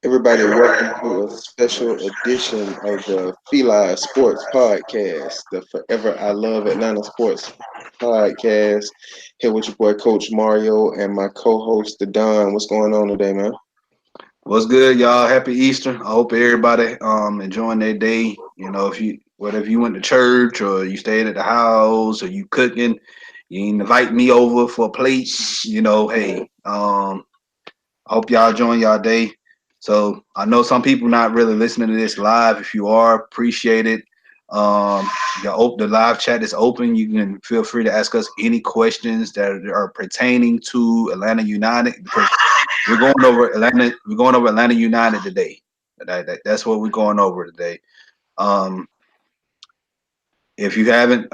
Everybody, welcome to a special edition of the FILA Sports Podcast, the Forever I Love Atlanta Sports Podcast. Here with your boy Coach Mario and my co-host the Don. What's going on today, man? What's good, y'all? Happy Easter. I hope everybody enjoying their day. You know, if you whether if you went to church or you stayed at the house or you cooking, you invite me over for a plate. Hey, I hope y'all enjoying y'all day. So I know some people not really listening to this live. If you are, appreciate it. Um, the live chat is open. You can feel free to ask us any questions that are pertaining to Atlanta United because we're going over Atlanta. We're going over Atlanta United today. That's what we're going over today. Um, if you haven't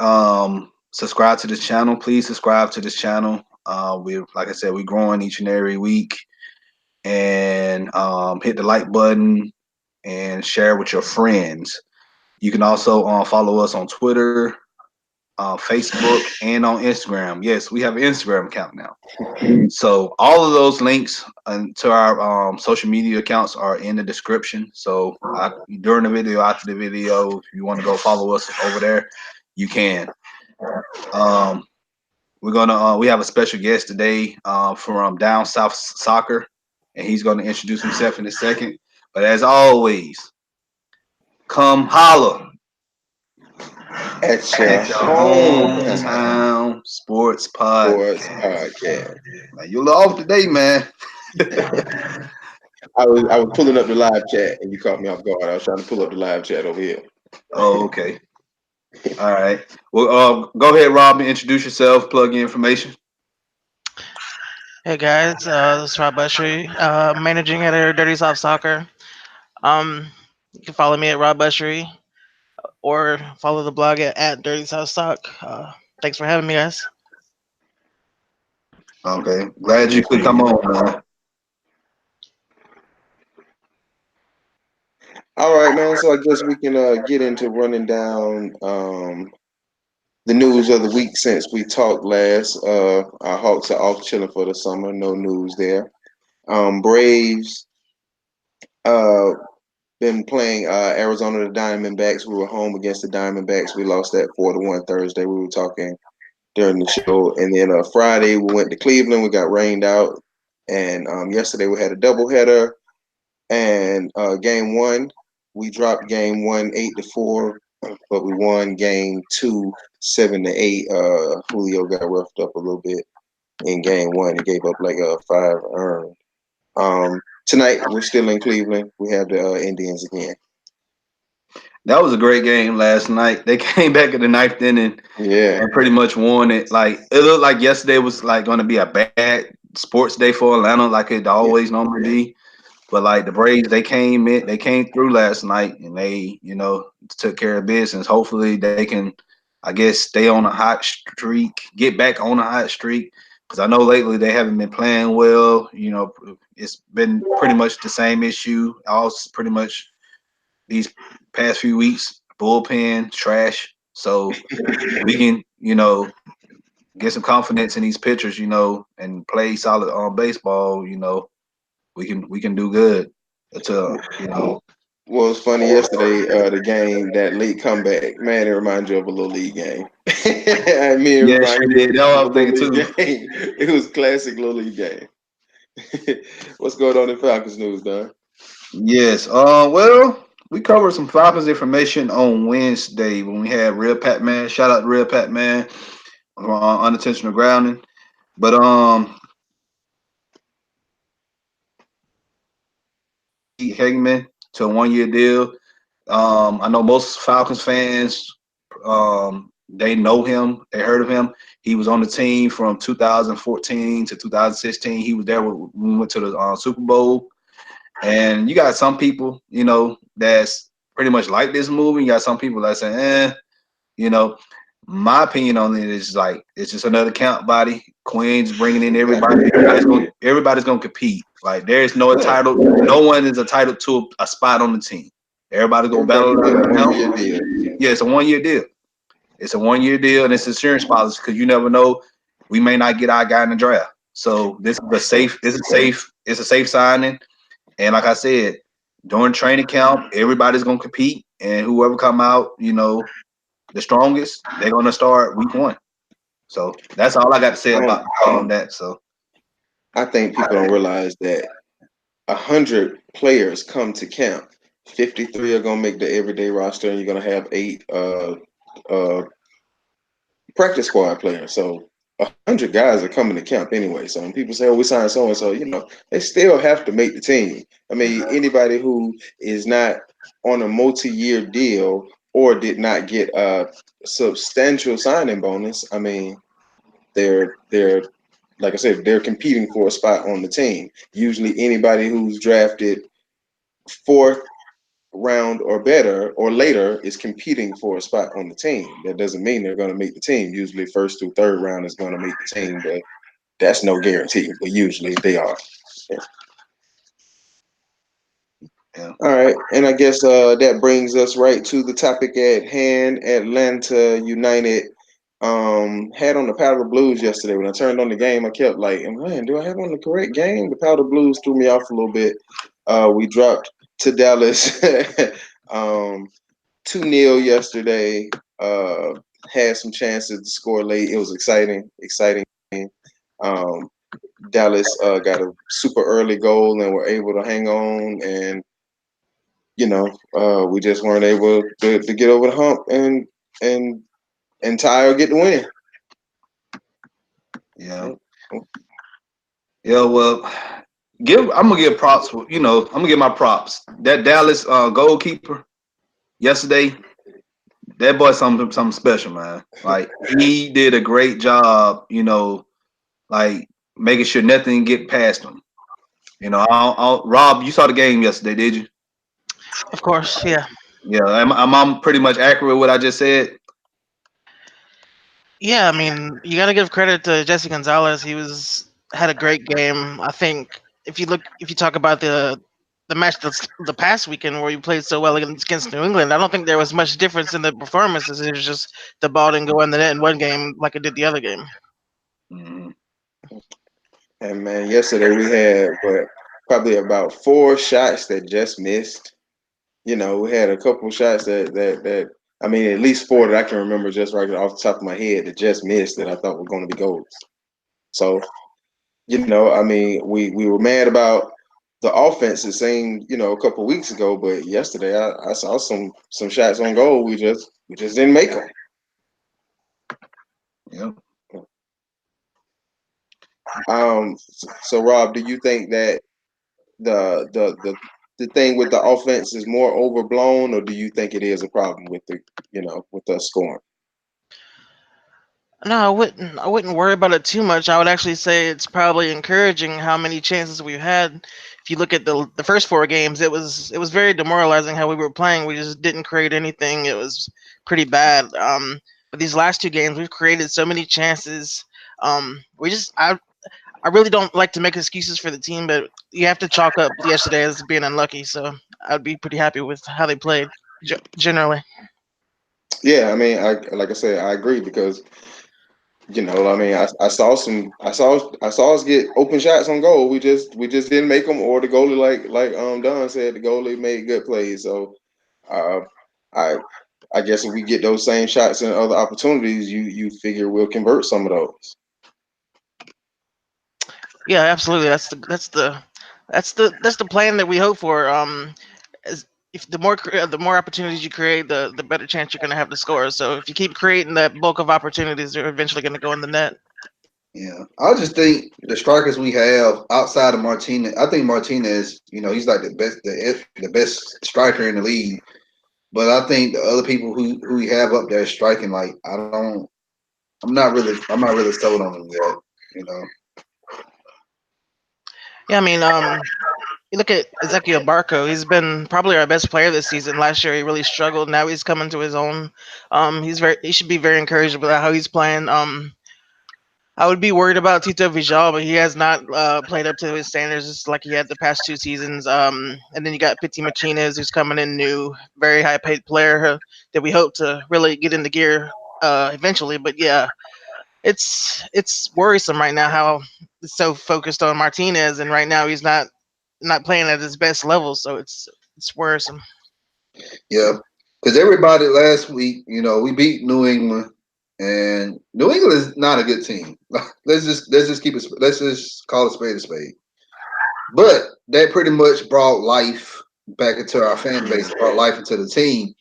subscribed to this channel, please subscribe to this channel. Like I said, we're growing each and every week. And hit the like button and share with your friends. You can also follow us on Twitter, Facebook, and on Instagram. Yes, we have an Instagram account now. So all of those links to our social media accounts are in the description. So during the video, after the video, if you want to go follow us over there, you can. Um, we have a special guest today from Down South Soccer, and he's gonna introduce himself in a second. But as always, come holla At your at your hometown hometown sports sports podcast. podcast. Man, you off today, man. I was pulling up the live chat and you caught me off guard. I was trying to pull up the live chat over here. Oh, okay. All right. Well, go ahead, Rob, and introduce yourself. Plug your information. Hey guys, this is Rob Usry, managing editor, Dirty Soft Soccer. You can follow me at Rob Usry or follow the blog at Dirty South Sock. Thanks for having me, guys. Okay. Glad you could come on, man. All right, man. So I guess we can get into running down the news of the week since we talked last. Our Hawks are off chilling for the summer. No news there. Braves uh, been playing Arizona the Diamondbacks. We were home against the Diamondbacks. We lost that 4-1 Thursday. We were talking during the show, and then Friday we went to Cleveland. We got rained out, and yesterday we had a doubleheader. And game one, we dropped game one 8-4, but we won game two 7-8. Julio got roughed up a little bit in game one. He gave up like a five earned. Tonight we're still in Cleveland. We have the Indians again. That was a great game last night. They came back in the ninth inning Yeah, and pretty much won it. Like it looked like yesterday was like going to be a bad sports day for Atlanta, like it yeah. always normally be. But like the Braves, they came through last night and they, took care of business. Hopefully they can, I guess, stay on a hot streak, get back on a hot streak. Because I know lately they haven't been playing well. It's been pretty much the same issue. All pretty much these past few weeks, bullpen trash. So we can, get some confidence in these pitchers, and play solid on baseball. We can do good. It's Well, it's funny yesterday, the game, that late comeback, man, it reminds you of a little league game. I mean, it yes, reminds you you did. That's what I of was a little thinking league too. game. It was classic little league game. What's going on in Falcons news, Don? Yes. Well, we covered some Falcons information on Wednesday when we had Real Pat Man. Shout out to Real Pat Man on unintentional grounding. But Hagman to a 1 year deal. I know most Falcons fans, they know him. They heard of him. He was on the team from 2014 to 2016. He was there when we went to the Super Bowl. And you got some people, that's pretty much like this movie. You got some people that say, you know. My opinion on it is like it's just another count body. Queen's bringing in everybody. Everybody's gonna compete. Like there's no Yeah, entitled. No one is entitled to a spot on the team. Everybody's gonna everybody battle can it get a out now. 1 year deal. Yeah, it's a 1 year deal. It's a 1 year deal, and it's insurance policy because you never know. We may not get our guy in the draft. So this is a safe. This is safe. It's a safe signing, And like I said, during training camp, everybody's gonna compete, and whoever come out, the strongest, they're gonna start week one. So that's all I got to say Um, about that. So I think people don't realize that 100 players come to camp. 53 are gonna make the everyday roster, and you're gonna have eight uh, practice squad players. So 100 guys are coming to camp anyway. So when people say, "Oh, we signed so and so," they still have to make the team. I mean, anybody who is not on a multi-year deal or did not get a substantial signing bonus, I mean, they're like I said, they're competing for a spot on the team. Usually, anybody who's drafted fourth round or better or later is competing for a spot on the team. That doesn't mean they're going to make the team. Usually, first through third round is going to make the team, but that's no guarantee. But usually, they are. Yeah. yeah, All right, and I guess that brings us right to the topic at hand. Atlanta United had on the Powder Blues yesterday. When I turned on the game, I kept like, man, do I have on the correct game? The Powder Blues threw me off a little bit. We dropped to Dallas um, 2-0 yesterday. Uh, had some chances to score late. It was exciting. Um, Dallas got a super early goal and were able to hang on, and we just weren't able to get over the hump and tie or get the win. yeah, yeah. Well, I'm gonna give props. I'm gonna give my props. That Dallas goalkeeper yesterday, that boy something special, man. Like he did a great job. Like making sure nothing get past him. Rob, you saw the game yesterday, did you? Of course, yeah. Yeah, am I pretty much accurate with what I just said? Yeah, I mean, you got to give credit to Jesse Gonzalez. He was had a great game. I think if you talk about the match the past weekend where you played so well against New England, I don't think there was much difference in the performances. It was just the ball didn't go in the net in one game like it did the other game. Mhm. And man, yesterday we had probably about four shots that just missed. We had a couple shots that I mean, at least four that I can remember just right off the top of my head that just missed that I thought were going to be goals. So I mean, we were mad about the offense the same a couple weeks ago, but yesterday I saw some shots on goal. We just didn't make them. Yeah. So Rob, do you think that the thing with the offense is more overblown, or do you think it is a problem with with us scoring? No, I wouldn't worry about it too much. I would actually say it's probably encouraging how many chances we've had. If you look at the first four games, it was very demoralizing how we were playing. We just didn't create anything. It was pretty bad. But these last two games, we've created so many chances. We just I really don't like to make excuses for the team, but you have to chalk up yesterday as being unlucky. So I'd be pretty happy with how they played generally. Yeah, I mean, like I said, I agree because I mean, I saw us get open shots on goal. We just didn't make them, or the goalie, like Don said, the goalie made good plays. So uh, I I guess if we get those same shots and other opportunities, you figure we'll convert some of those. Yeah, absolutely. That's the plan that we hope for. As if the more opportunities you create, the better chance you're going to have to score. So if you keep creating that bulk of opportunities, they're eventually going to go in the net. Yeah, I just think the strikers we have outside of Martinez, I think Martinez, he's like the best striker in the league. But I think the other people who we have up there striking, like I'm not really sold on them yet. You know, Yeah, I mean, you look at Ezekiel Barco. He's been probably our best player this season. Last year he really struggled. Now he's coming to his own. He should be very encouraged about how he's playing. I would be worried about Tito Vijal, but he has not played up to his standards like he had the past two seasons. And then you got Pity Martinez, who's coming in new, very high paid player that we hope to really get into gear eventually. But yeah, it's worrisome right now how it's so focused on Martinez, and right now he's not. not playing at his best level, so it's worrisome. Yeah, because everybody last week, we beat New England, and New England is not a good team. Let's just keep it. Let's just call it spade a spade. But that pretty much brought life back into our fan base, brought life into the team,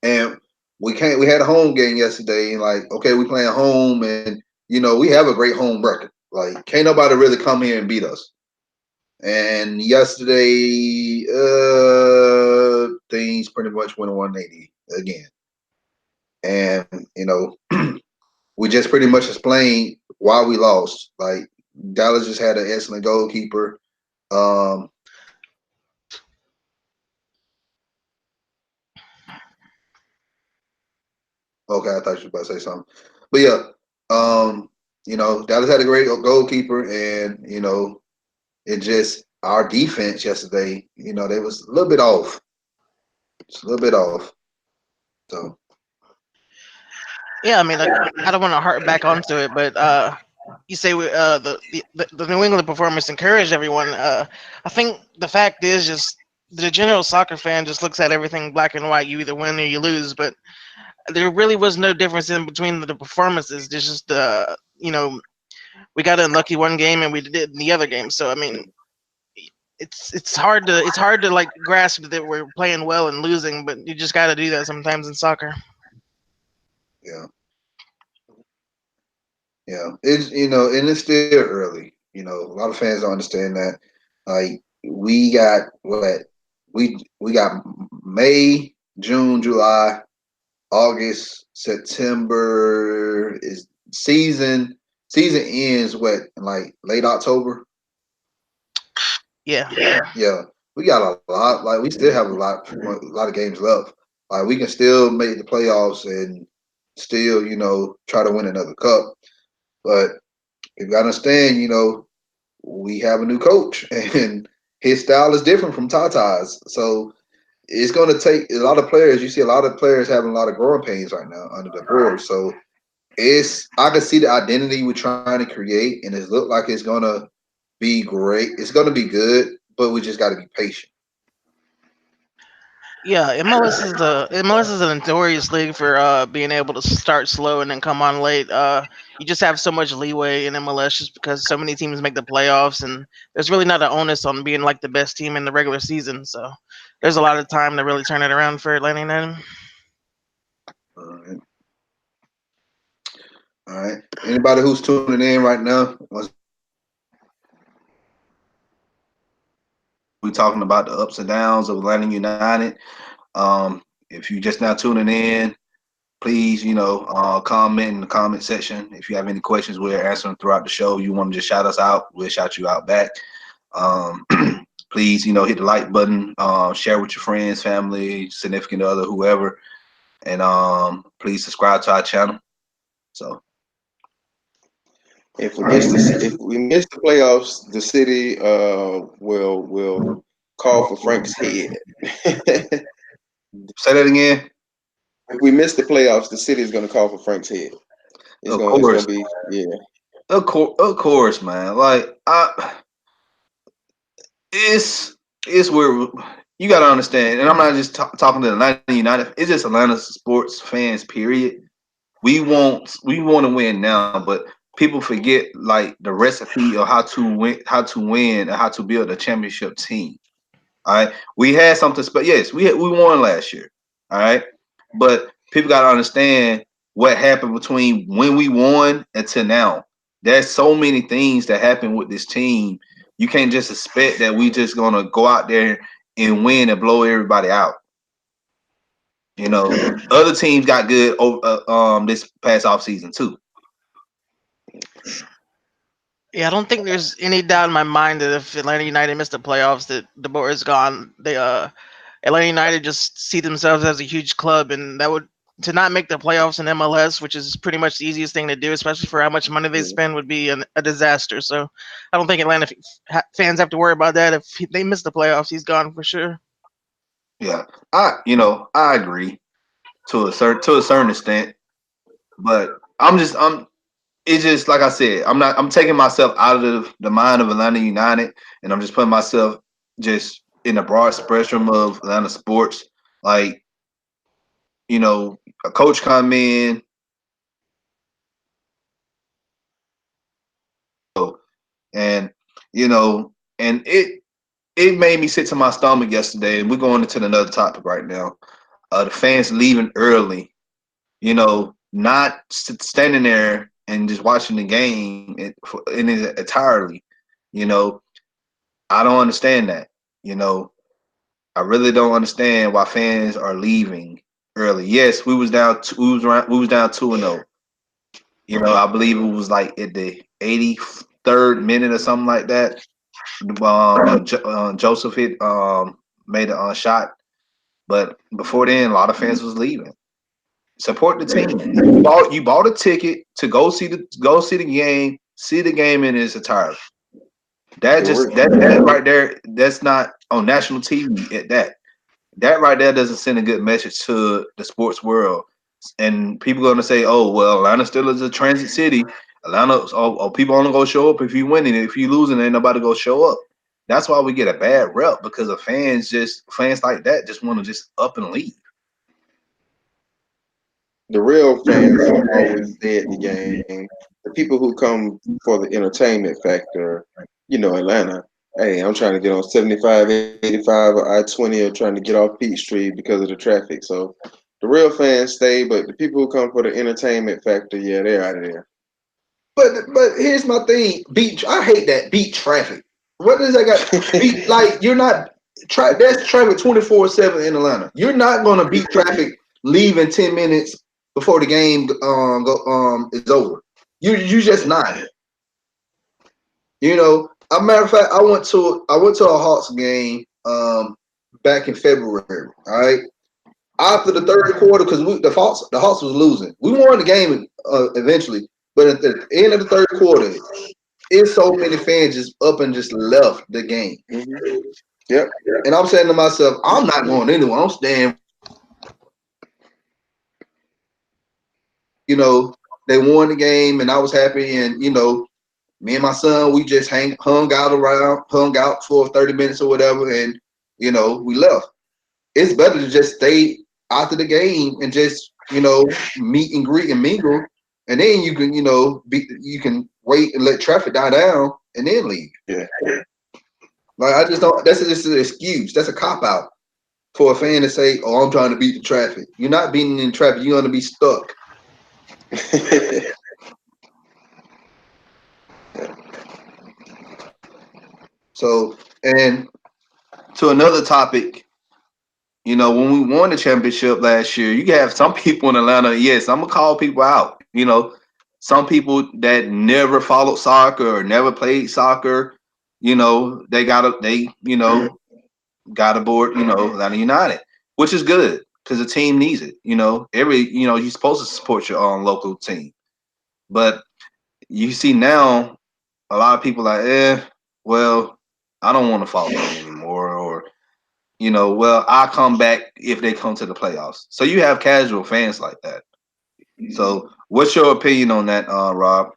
and we can't. We had a home game yesterday, and like, okay, we playing home, and we have a great home record. Like, can't nobody really come here and beat us. And yesterday, things pretty much went 180 again. And, we just pretty much explained why we lost. Like, Dallas just had an excellent goalkeeper. Um, okay, I thought you were about to say something. But yeah, Dallas had a great goalkeeper, and, it just, our defense yesterday, they was a little bit off. Just a little bit off. So, Yeah, I mean, like, I don't want to harp back onto it, but you say the New England performance encouraged everyone. I think the fact is just the general soccer fan just looks at everything black and white. You either win or you lose, but there really was no difference in between the performances. There's just we got unlucky one game and we did in the other game. So I mean, it's hard to like grasp that we're playing well and losing, but you just got to do that sometimes in soccer. yeah. Yeah, it's and it's still early. A lot of fans don't understand that. Like, we got what we got May, June, July, August, September is season. Season ends what in like late October. Yeah. Yeah, we got a lot. Like, we still have a lot of games left. Like, we can still make the playoffs and still try to win another cup. But you got to understand, we have a new coach and his style is different from Tata's. So it's going to take a lot of players. You see a lot of players having a lot of growing pains right now under the board. So I can see the identity we're trying to create, and it look like it's going to be great. It's going to be good, but we just got to be patient. Yeah, MLS is a notorious league for being able to start slow and then come on late. You just have so much leeway in MLS just because so many teams make the playoffs, and there's really not an onus on being like the best team in the regular season. So there's a lot of time to really turn it around for Atlanta United. All right. All right. Anybody who's tuning in right now, we talking about the ups and downs of Atlanta United. If you just now tuning in, please, comment in the comment section. If you have any questions, we'll answer them throughout the show. You want to just shout us out, we'll shout you out back. Um, please, hit the like button, share with your friends, family, significant other, whoever, and please subscribe to our channel. So, If we miss the playoffs, the city will call for Frank's head. If say that again. we miss the playoffs, the city is going to call for Frank's head. Of It's course, gonna be yeah. of course, man. Like, it's where you got to understand, and I'm not just talking to Atlanta United. It's just Atlanta sports fans. Period. We want to win now, but people forget like the recipe of how to win, and how to build a championship team. All right, we had something, yes, we won last year. All right, but people got to understand what happened between when we won until now. There's so many things that happen with this team. You can't just expect that we just gonna go out there and win and blow everybody out. Other teams got good this past off season too. Yeah, I don't think there's any doubt in my mind that if Atlanta United missed the playoffs, that the board is gone. Atlanta United just see themselves as a huge club, and that would to not make the playoffs in MLS, which is pretty much the easiest thing to do, especially for how much money they Yeah. spend, would be a disaster. So I don't think fans have to worry about that. If they miss the playoffs, he's gone for sure. Yeah, I agree to a certain extent, but I'm it's just like I said, I'm taking myself out of the mind of Atlanta United, and I'm just putting myself just in the broad spectrum of Atlanta sports. Like, a coach come in, and and it made me sick to my stomach yesterday. And we're going into another topic right now. The fans leaving early, not standing there and just watching the game in its entirely. You know, I don't understand that. You know, I really don't understand why fans are leaving early. Yes, we was down. We was down 2-0. I believe it was like at the 83rd minute or something like that. Joseph hit made a shot, but before then, a lot of fans was leaving. Support the team. You bought a ticket to go see the game, see the game in its entirety. That just that right there, that's not on national TV at that. That right there doesn't send a good message to the sports world. And people are gonna say, "Oh, well, Atlanta still is a transit city. Atlanta, people only go show up if you winning. If you losing, ain't nobody go show up." That's why we get a bad rep because of fans like that just want to just up and leave. The real fans always stay at the game. The people who come for the entertainment factor, Atlanta. Hey, I'm trying to get on 75, 85, or I-20, or trying to get off Peachtree because of the traffic. So the real fans stay, but the people who come for the entertainment factor, yeah, they're out of there. But here's my thing. Beat I hate that beat traffic. What does that got? Beat like you're not that's traffic 24/7 in Atlanta. You're not gonna beat traffic leaving 10 minutes before the game is over. You just not. A matter of fact, I went to a Hawks game back in February. All right, after the third quarter, because the Hawks was losing. We won the game eventually, but at the end of the third quarter, it's so many fans just up and just left the game. Mm-hmm. Yep. And I'm saying to myself, I'm not going anywhere. I'm staying. You know, they won the game, and I was happy. And me and my son, we just hung out for 30 minutes or whatever, and we left. It's better to just stay after the game and just meet and greet and mingle, and then you can you can wait and let traffic die down and then leave. Yeah. Like I just don't. That's just an excuse. That's a cop out for a fan to say, "Oh, I'm trying to beat the traffic." You're not beating in traffic. You're going to be stuck. So, and to another topic, when we won the championship last year, you have some people in Atlanta. Yes, I'm gonna call people out. Some people that never followed soccer or never played soccer. They got aboard. Atlanta United, which is good because the team needs it. You're supposed to support your own local team, but you see now a lot of people like, well, I don't want to follow them anymore, or well, I'll come back if they come to the playoffs. So you have casual fans like that. So what's your opinion on that, Rob?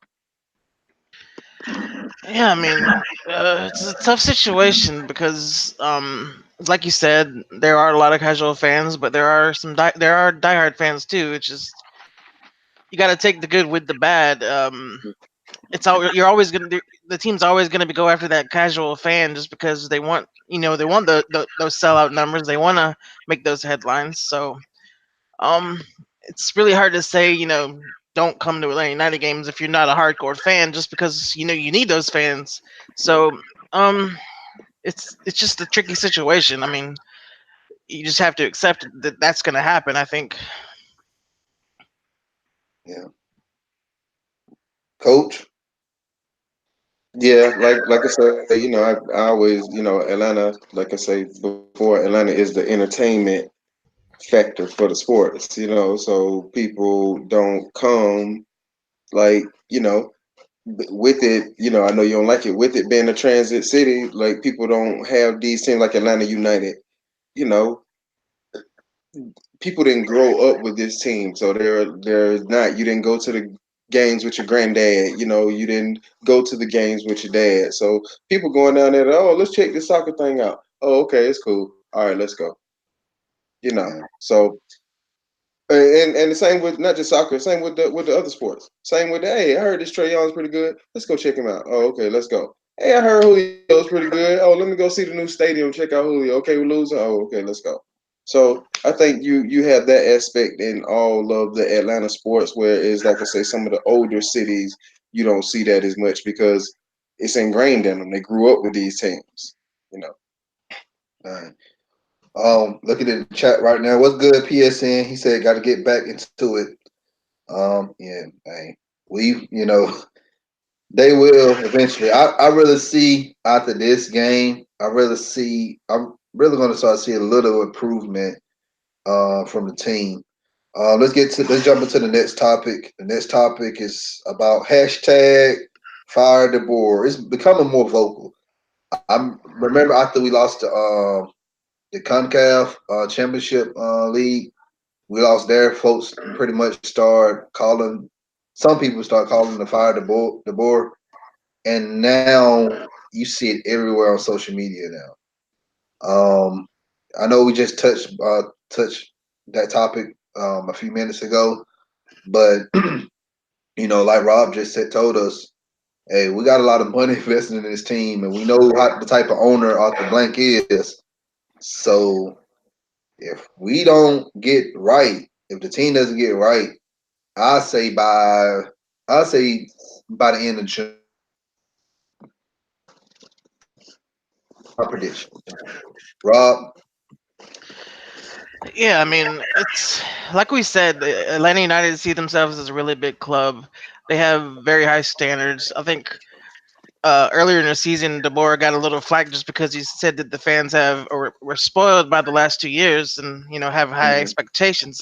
Yeah, I mean, it's a tough situation because, like you said, there are a lot of casual fans, but there are diehard fans too. It's just you got to take the good with the bad. You're always gonna the team's always gonna be go after that casual fan just because they want those sellout numbers. They want to make those headlines. So um, it's really hard to say, don't come to Atlanta United games if you're not a hardcore fan, just because you need those fans. So um, it's just a tricky situation. I mean, you just have to accept that that's going to happen. I think. Yeah, Coach. Yeah, like I say, I always, Atlanta, like I say before, Atlanta is the entertainment factor for the sports, so people don't come like, with it, I know you don't like it, with it being a transit city, like people don't have these teams like Atlanta United, you know, people didn't grow up with this team, so they're not. You didn't go to the games with your granddad. You didn't go to the games with your dad. So people going down there, oh, let's check this soccer thing out. Oh, okay, it's cool. All right, let's go. You know, Yeah. so and the same with not just soccer, same with the other sports. Same with the hey, I heard this Trey Young's pretty good. Let's go check him out. Oh, okay, let's go. Hey, I heard Julio's pretty good. Oh, let me go see the new stadium, check out Julio. Okay, we're losing. Oh, okay, let's go. So I think you have that aspect in all of the Atlanta sports, whereas like I say, some of the older cities you don't see that as much because it's ingrained in them. They grew up with these teams. You know. Man. Looking at the chat right now. What's good, PSN? He said, got to get back into it. Yeah, man. They will eventually. I really see after this game. I'm really going to start seeing a little improvement from the team. Let's jump into the next topic. The next topic is about hashtag fire the board. It's becoming more vocal. I remember after we lost the CONCACAF Championship League, we lost there. Folks pretty much start calling. Some people start calling the fire the board, and now you see it everywhere on social media now. I know we just touched that topic a few minutes ago, but like Rob just told us, hey, we got a lot of money invested in this team, and we know the type of owner Arthur Blank is. So if we don't get right, if the team doesn't get right, I say by I say by the end of June. My prediction. Rob, Yeah, I mean, it's like we said, Atlanta United see themselves as a really big club. They have very high standards. I think earlier in the season, DeBoer got a little flack just because he said that the fans have or were spoiled by the last 2 years and have high Mhm. expectations.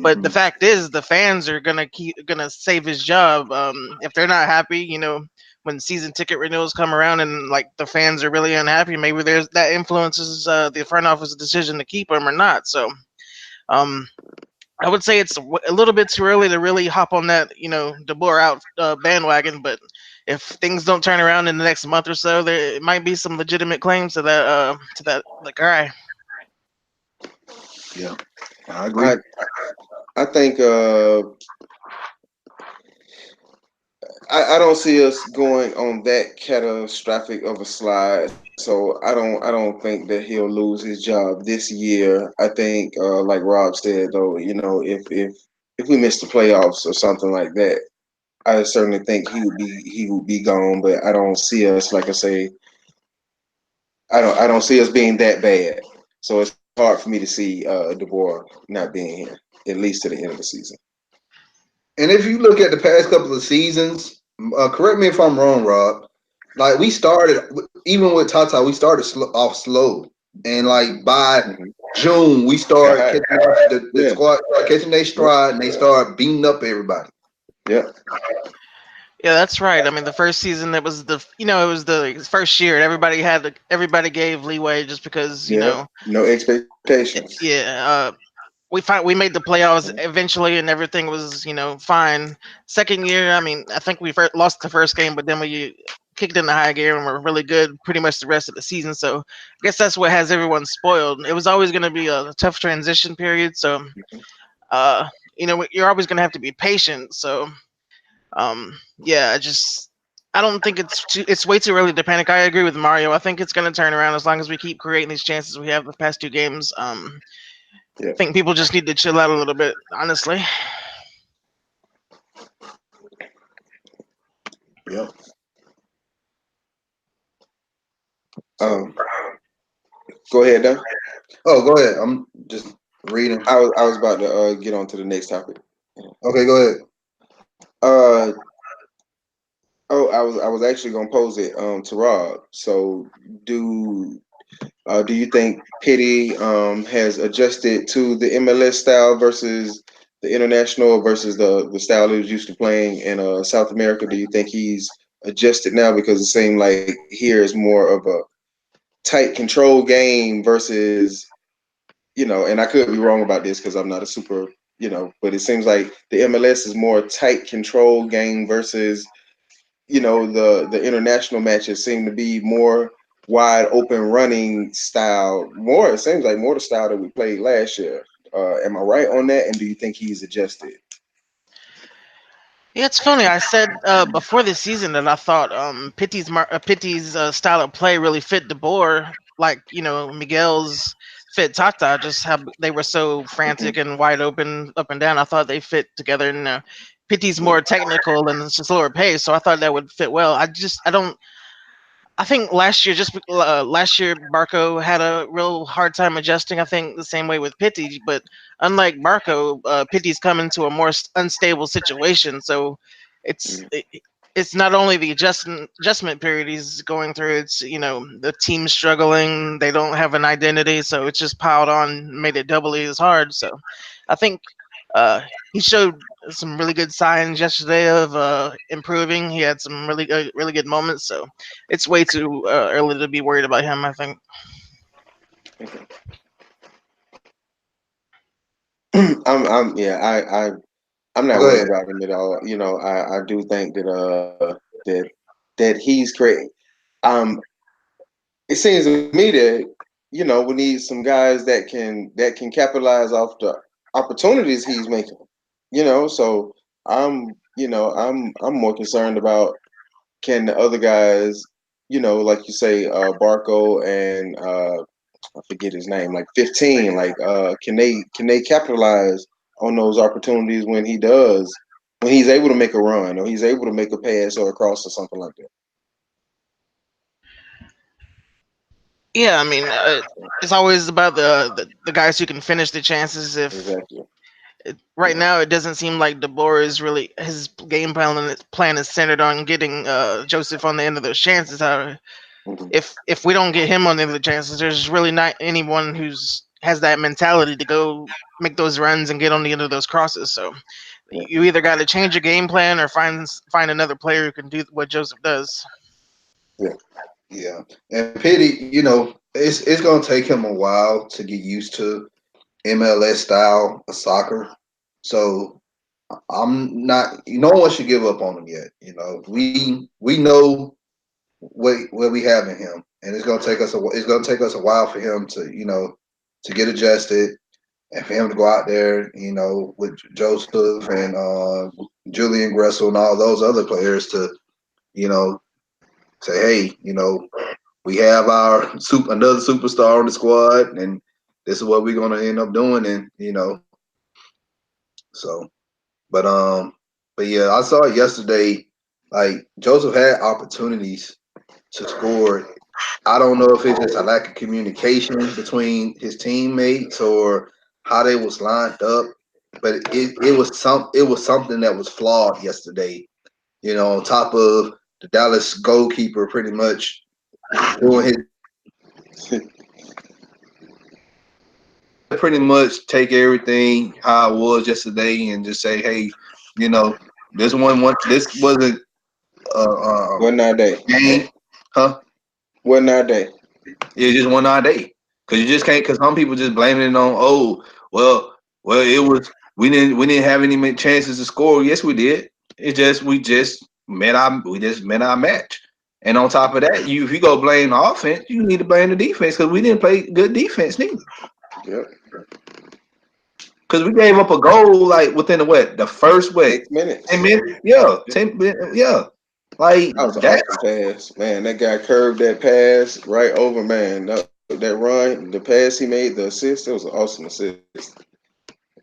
But the mm-hmm. fact is, the fans are gonna save his job. If they're not happy, when season ticket renewals come around and like the fans are really unhappy, maybe there's that influences the front office decision to keep him or not. So. Um, I would say it's a little bit too early to really hop on that, DeBoer out bandwagon. But if things don't turn around in the next month or so, there might be some legitimate claims to that guy. Yeah, I I agree. I think I don't see us going on that catastrophic of a slide. So I don't think that he'll lose his job this year. I think like Rob said though, if we miss the playoffs or something like that, I certainly think he would be gone. But I don't see us like I say, I don't see us being that bad. So it's hard for me to see DeBoer not being here at least to the end of the season. And if you look at the past couple of seasons, correct me if I'm wrong, Rob. Like we started, even with Tata, we started off slow, and like by Hmm. June, we Got start high. catching the Yeah. squad catching their Yep. stride, and they start beating up everybody. Yep. Yeah, that's right. I mean, the first season it was the first year, and everybody gave leeway just because Yep. No expectations. yeah. We made the playoffs eventually, and everything was fine. Second year, I mean, I think we lost the first game, but then we kicked in the high gear and were really good pretty much the rest of the season. So I guess that's what has everyone spoiled. It was always going to be a tough transition period. So uh, you're always going to have to be patient. So yeah, I don't think it's way too early to panic. I agree with Mario. I think it's going to turn around as long as we keep creating these chances we have the past two games. Yeah. I think people just need to chill out a little bit, honestly. Yep. So, Go ahead, Dan. oh, go ahead. I'm just reading. I was about to get on to the next topic. Okay, go ahead. Uh oh, I was actually gonna pose it to Rob. So do do you think Petty has adjusted to the MLS style versus the international versus the style he was used to playing in South America? Do you think he's adjusted now because it seemed like here is more of a tight control game versus and I could be wrong about this because I'm not a super but it seems like the MLS is more tight control game versus the international matches seem to be more. wide open running style. More, it seems like more the style that we played last year. Am I right on that? And do you think he's adjusted? Yeah, it's funny. I said before this season that I thought Pitty's style of play really fit DeBoer, like Miguel's fit Tata. Just how they were so frantic Hmm. and wide open up and down. I thought they fit together. And Pitty's Yeah. more technical and it's just slower pace, so I thought that would fit well. I don't I think last year Barco had a real hard time adjusting. I think the same way with Pitti, but unlike Barco, Pitti's come into a more unstable situation. So it's Mhm. it, it's not only the adjustment period he's going through. It's the team struggling. They don't have an identity, so it's just piled on, made it doubly as hard. So I think uh, he showed some really good signs yesterday of improving. He had some really good moments. So it's way too early to be worried about him. I think. Yeah, I'm not Go worried ahead. about him at all. I do think that he's great. Um, it seems to me that we need some guys that can capitalize off the opportunities he's making. So I'm more concerned about, can the other guys, like you say, Barco and I forget his name, like 15, like can they capitalize on those opportunities when he's able to make a run or he's able to make a pass or a cross or something like that. Yeah, I mean, it's always about the guys who can finish the chances. If Exactly. right Yeah. now it doesn't seem like DeBoer is really his game plan is centered on getting Joseph on the end of those chances. However, Hmm. if we don't get him on the end of the chances, there's really not anyone who's has that mentality to go make those runs and get on the end of those crosses. So Yeah. you either got to change your game plan or find another player who can do what Joseph does. Yeah. Yeah, and Petty, it's gonna take him a while to get used to MLS style of soccer. So I'm not. No one should give up on him yet. We know what we have in him, and it's gonna take us a while for him to to get adjusted, and for him to go out there, with Joseph and Julian Gressel and all those other players to you know say, hey, we have another superstar on the squad, and this is what we're gonna end up doing, and so. But but yeah, I saw it yesterday. Like Joseph had opportunities to score. I don't know if it's just a lack of communication between his teammates or how they was lined up, but it was something that was flawed yesterday. On top of the Dallas goalkeeper pretty much doing his pretty much take everything how it was yesterday and just say, hey, you know, this wasn't Wasn't our day. game, huh? Wasn't our day. It just one our day because you just can't. Because some people just blaming it on, oh, well, it was we didn't have any chances to score. Yes, we did. It just we just met our match. And on top of that, if you go blame the offense, you need to blame the defense because we didn't play good defense neither. Yep. Because we gave up a goal like within the first 10 6 minutes. minutes, yeah, 10, yeah, like That was an that. awesome pass, man. That guy curved that pass right over, man. That run, the pass he made, the assist, it was an awesome assist.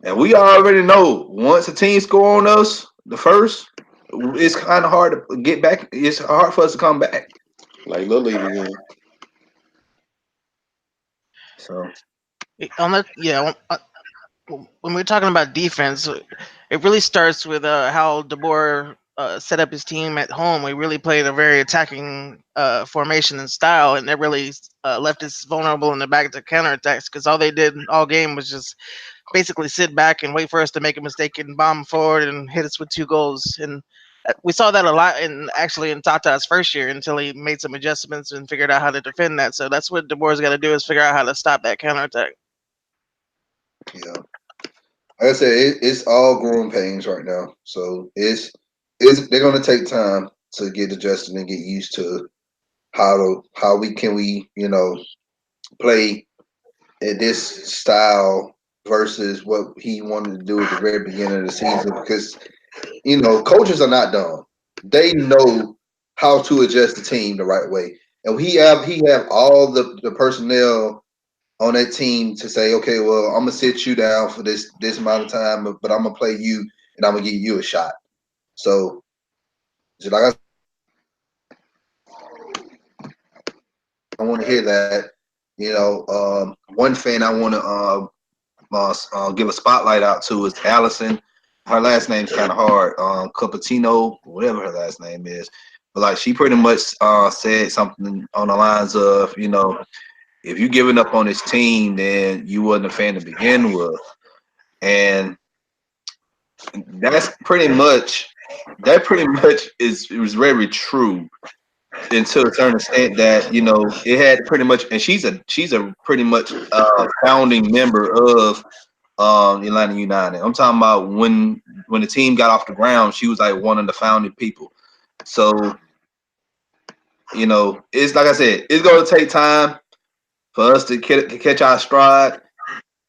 And we already know once a team score on us, the first, it's kind of hard to get back. It's hard for us to come back. Like Little League again. So On that, yeah, when we're talking about defense, it really starts with how DeBoer set up his team at home. We really played a very attacking formation and style, and that really left us vulnerable in the back to counterattacks because all they did all game was just basically sit back and wait for us to make a mistake and bomb forward and hit us with two goals. And we saw that a lot in Tata's first year until he made some adjustments and figured out how to defend that. So that's what DeBoer's got to do is figure out how to stop that counterattack. yeah, like I said, it's all growing pains right now. So it's they're gonna take time to get adjusted and get used to how we play at this style versus what he wanted to do at the very beginning of the season because coaches are not dumb. They know how to adjust the team the right way. And he have all the personnel on that team to say, okay, well, I'm gonna sit you down for this amount of time, but I'm gonna play you and I'm gonna give you a shot. So, just like I want to hear that. One fan I want to give a spotlight out to is Allison. Her last name's kind of hard, Cupertino, whatever her last name is. But like she pretty much said something on the lines of, if you giving up on this team, then you wasn't a fan to begin with, and that's pretty much is it was very true until a certain extent that it had pretty much, and she's a pretty much founding member of Atlanta United. I'm talking about when the team got off the ground, she was like one of the founding people. So it's like I said, it's going to take time for us to catch our stride.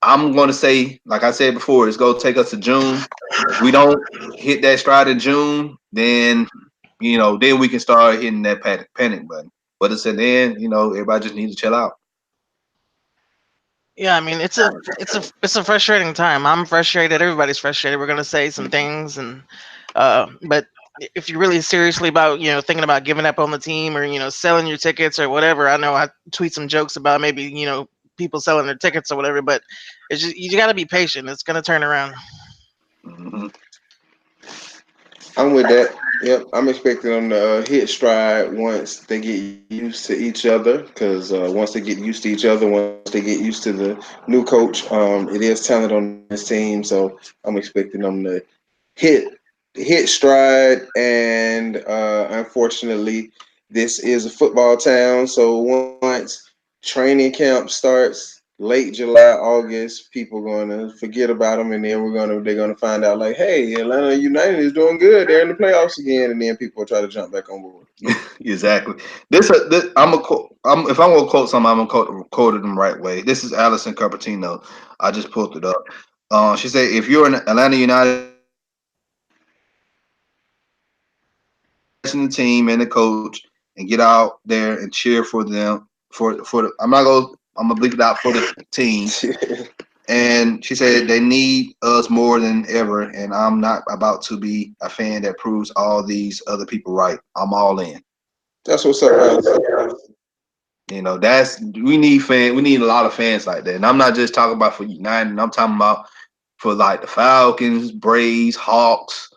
I'm going to say, like I said before, it's going to take us to June. If we don't hit that stride in June, then we can start hitting that panic button. But it's at the end, everybody just needs to chill out. Yeah, I mean it's a frustrating time. I'm frustrated. Everybody's frustrated. We're gonna say some things, and but if you're really seriously about thinking about giving up on the team or selling your tickets or whatever, I know I tweet some jokes about maybe people selling their tickets or whatever, but it's just you got to be patient. It's gonna turn around. Hmm. I'm with that. Yep, I'm expecting them to hit stride once they get used to each other. Because once they get used to each other, once they get used to the new coach, it is talent on this team. So I'm expecting them to hit hit stride. And unfortunately, this is a football town. So once training camp starts late July, August, people gonna forget about them, and then they're gonna find out like, hey, Atlanta United is doing good. They're in the playoffs again, and then people will try to jump back on board. Exactly. This I'm a quote. If I'm gonna quote something, I'm gonna quote it the right way. This is Alison Cupertino. I just pulled it up. She said, "If you're an Atlanta United fan, question the team and the coach, and get out there and cheer for them. For the, I'm gonna bleep it out for the team." And she said they need us more than ever, and I'm not about to be a fan that proves all these other people right. I'm all in. That's what's up, Alice. That's we need a lot of fans like that. And I'm not just talking about for United, I'm talking about for like the Falcons, Braves, Hawks,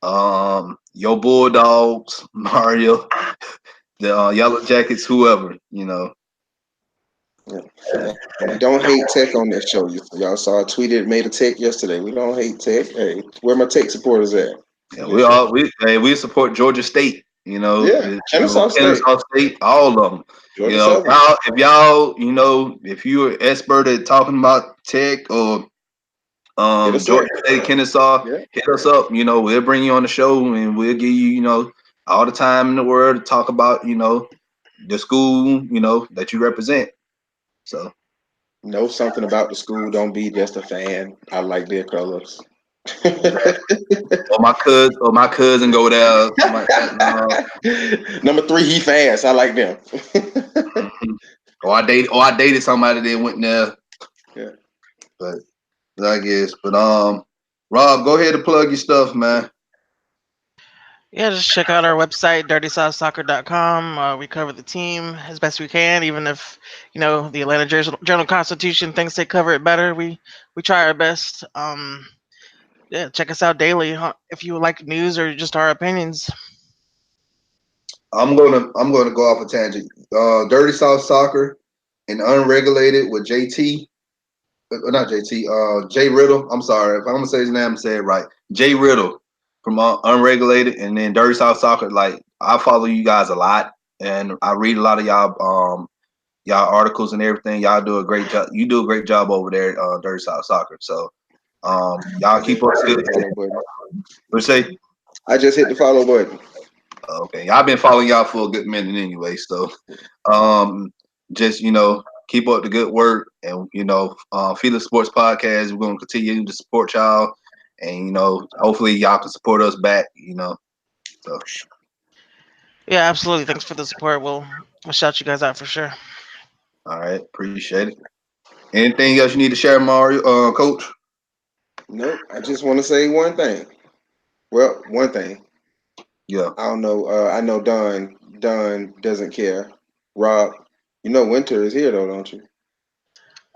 your Bulldogs, Mario, the Yellow Jackets, whoever. Yeah. And we don't hate tech on this show. Y'all saw I tweeted made a tech yesterday. We don't hate tech. Hey, where my tech supporters at Yeah, on this show? we support Georgia State, Yeah, Kennesaw State, Kennesaw State, all of them. Georgia Southern. If you're an expert at talking about tech or Hit us up. Georgia State, Kennesaw, Yeah, hit us up. We'll bring you on the show and we'll give you, all the time in the world to talk about, the school, that you represent. So know something about the school. Don't be just a fan. I like their colors. exactly. Or my cousin go there, something like that. Number three, he fast. I like them. Mhm. Or I dated somebody that went there, Yeah. but I guess. But Rob, go ahead and plug your stuff, man. Yeah, just check out our website, dirtysouthsoccer.com. We cover the team as best we can, even if the Atlanta Journal Constitution thinks they cover it better. We try our best. Yeah, check us out daily if you would like news or just our opinions. I'm gonna go off a tangent. Dirty South Soccer and Unregulated with JT. Not JT. Jay Riddle. I'm sorry if I'm gonna say his name. I'm say it right. Jay Riddle from Unregulated, and then Dirty South Soccer. Like I follow you guys a lot, and I read a lot of y'all articles and everything. Y'all do a great job. You do a great job over there at Dirty South Soccer. So y'all I keep just up hit good. the follow button. Let's say I just hit the follow button. Okay, I've been following y'all for a good minute anyway, so um, just keep up the good work, and FILA Sports Podcast. We're gonna continue to support y'all, and hopefully y'all can support us back. So Yeah, absolutely. Thanks for the support. We'll shout you guys out for sure. all right, appreciate it. Anything else you need to share, Mario, Coach? Nope. I just want to say one thing. Well, one thing. Yeah, I don't know. I know Don doesn't care. Rob, you know winter is here though, don't you?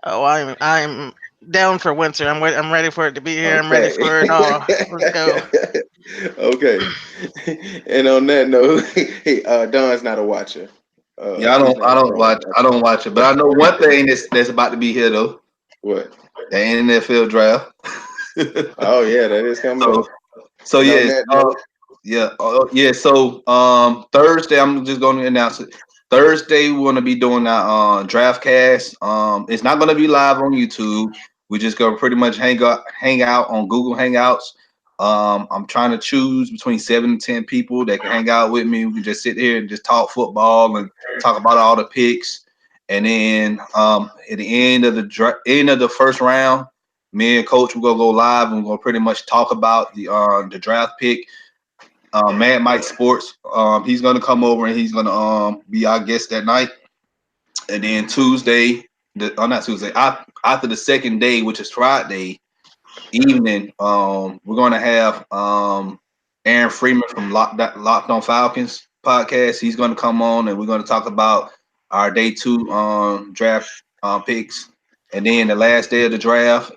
Oh, I'm down for winter. I'm ready for it to be here. I'm ready Okay. for it all. Let's go. Okay. And on that note, hey, Don's not a watcher. yeah. He's not I a don't strong watch. I don't watch it, but I know one thing that's about to be here though: What? the NFL draft. Oh yeah, that is coming so up. so And on yes. that note, Yeah. So Thursday, I'm just going to announce it. Thursday, we're going to be doing our draft cast. It's not going to be live on YouTube. We're just going to pretty much hang out on Google Hangouts. I'm trying to choose between 7 to 10 people that can hang out with me. We can just sit here and just talk football and talk about all the picks. And then at the end of end of the first round, me and Coach we're gonna go live and we're gonna pretty much talk about the draft pick. Mad Mike Sports. He's gonna come over and he's gonna be our guest that night. And then Tuesday, not Tuesday, after the second day, which is Friday evening, we're gonna have Aaron Freeman from Locked On Falcons podcast. He's gonna come on and we're gonna talk about our day two draft picks. And then the last day of the draft,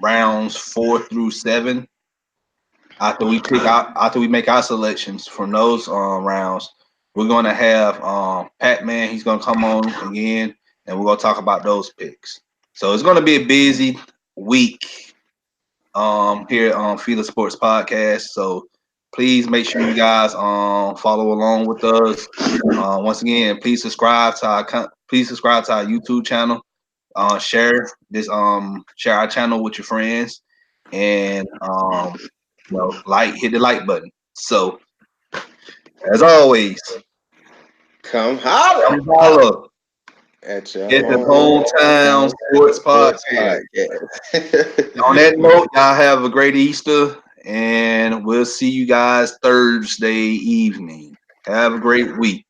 rounds 4 through 7 after we make our selections from those rounds, we're gonna have Pat Man. He's gonna come on again, and we're gonna talk about those picks. So it's gonna be a busy week here on FILA Sports Podcast. So please make sure you guys follow along with us. Once again, please subscribe to our YouTube channel. Share our channel with your friends, and hit the like button. So as always, come holler come follow at your at the hometown Hometown Sports sports Podcast. On podcast. that note, y'all have a great Easter, and we'll see you guys Thursday evening. Have a great week.